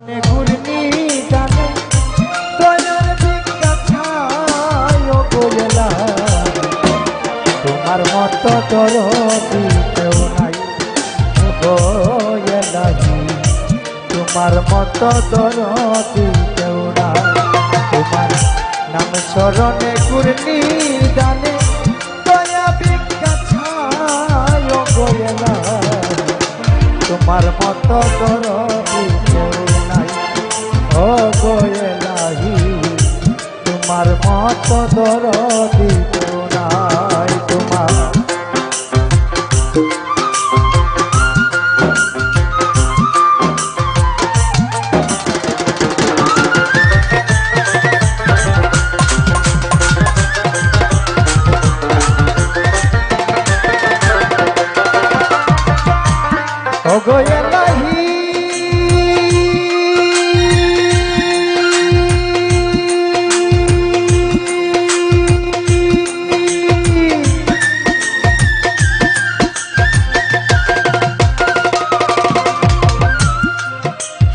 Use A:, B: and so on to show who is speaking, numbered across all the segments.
A: ঘূর্ণি জানে দয়ার ভিক্ষা ছায় ও গোয়েলা তোমার মতো দরদি কেউ নাই গোয়েলাহি তোমার মতো দরদি কেউ নাই তোমার নাম স্মরণে ঘূর্ণি জানে দয়া ভিক্ষা ছায় ও গোয়েলা তোমার মতো দরদি কেউ নাই ও গোয়েলাহি তোমার মতো দরদি কেউ নাই তোমার ও গোয়েলাহি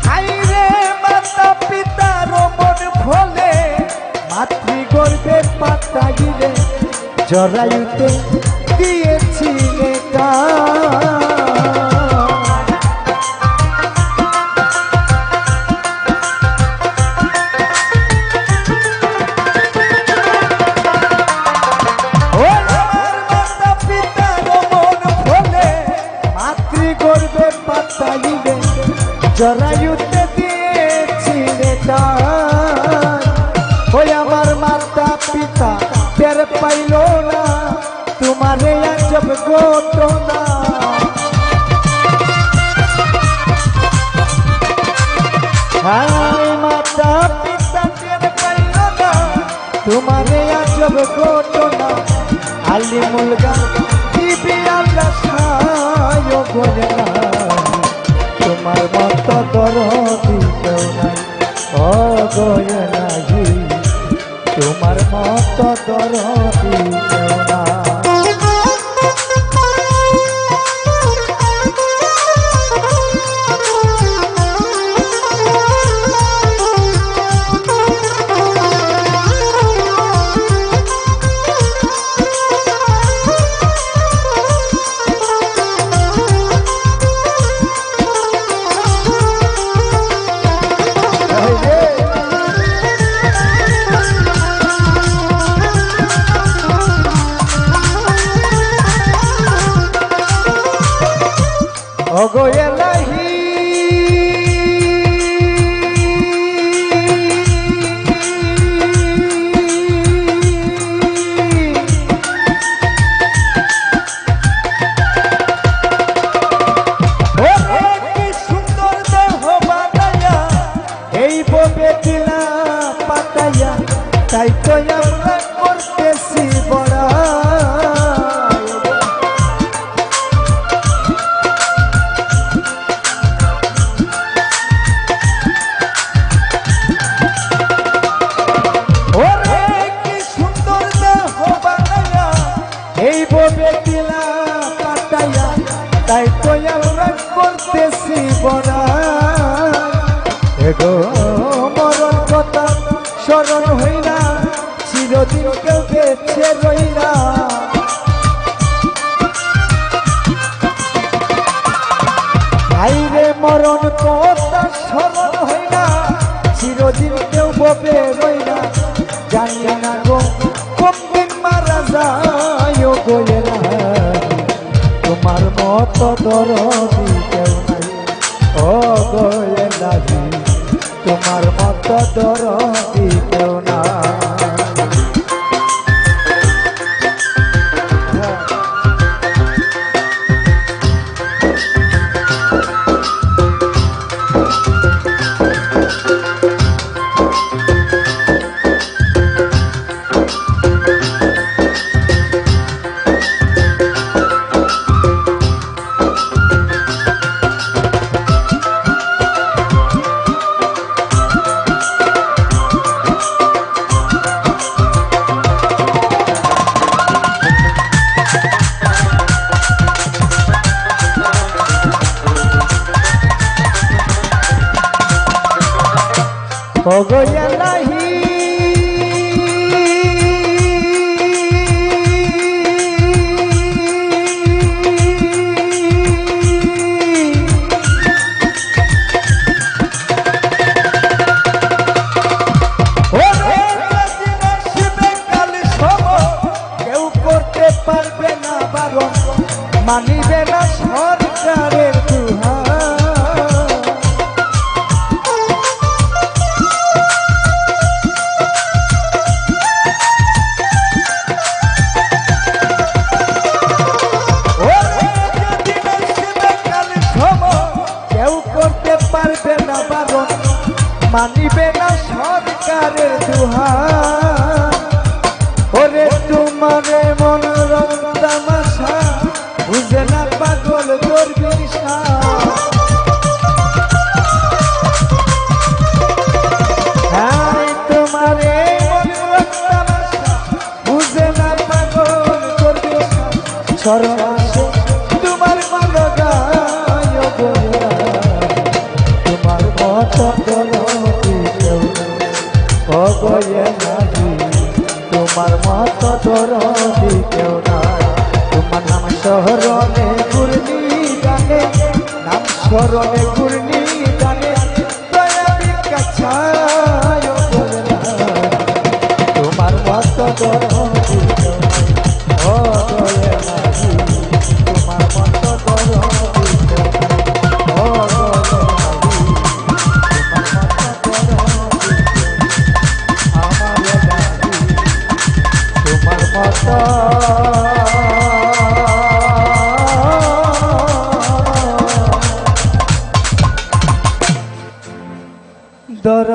A: হায়রে মাতা পিতার মন ফলে মাতৃগর্ভে পাতা গিরে জরায়ুতে দিয়েছিলে কান জরায়ুতে দিয়েছিলে দান ওই আমার মাতা পিতা টের পাইল না তোমারে আজব ঘটনা হায় মাতা পিতা টের পাইল না তোমারে আজব ঘটনা আলিমুল গান দিবি আল্লাহ সায় গোয়েলা তোমার মতো দরদি কেউ নাই ও গোয়েলাহি তোমার মতো দরদি কেউ নাই ও গোয়েলাহি কি সুন্দর দেহ বানাইয়া এই ববে দিলা পাতাইয়া তাই তো আমরা করতেছি বড়া এই ববে দিলা পাতাইয়া তাই তো আমরা করতেছি বড়া এগো মরণ কথা স্মরণ হইলা চিরদিন কেউ বেঁচে রইলা আইরে মরণ কথা স্মরণ হইলা চিরদিন কেউ ববে রইলা জানি না গো কোনদিন মারা যায় ও গোয়েলাহি তোমার মতো দরদি কেউ নাই ও গোয়েলাহি তোমার মতো দরদি কেউ নাই অগয়া নাহি পারবে না বারণ মানিবে না সরকারের দুহা কেউ করতে পারবে না বারণ মানিবে না সরকারের দুহা ওরে তোমারে মন রং তামাশা বুঝে না পাগল করবি তোমারে মন রং তামাশা বুঝে না পাগল করবি শরণ আসে তোমার মন গায় তোমার মত অগয়ে নাহি তোমার মত দরদি কেউ নাই তোমার নাম শহরনে ঘূর্ণি গানে নাম স্মরণে ঘূর্ণি গানে দয়া বিকাছায় তোমার মত দরদি কেউ নাই অগয়ে নাহি তোমার মত দরদি কেউ দর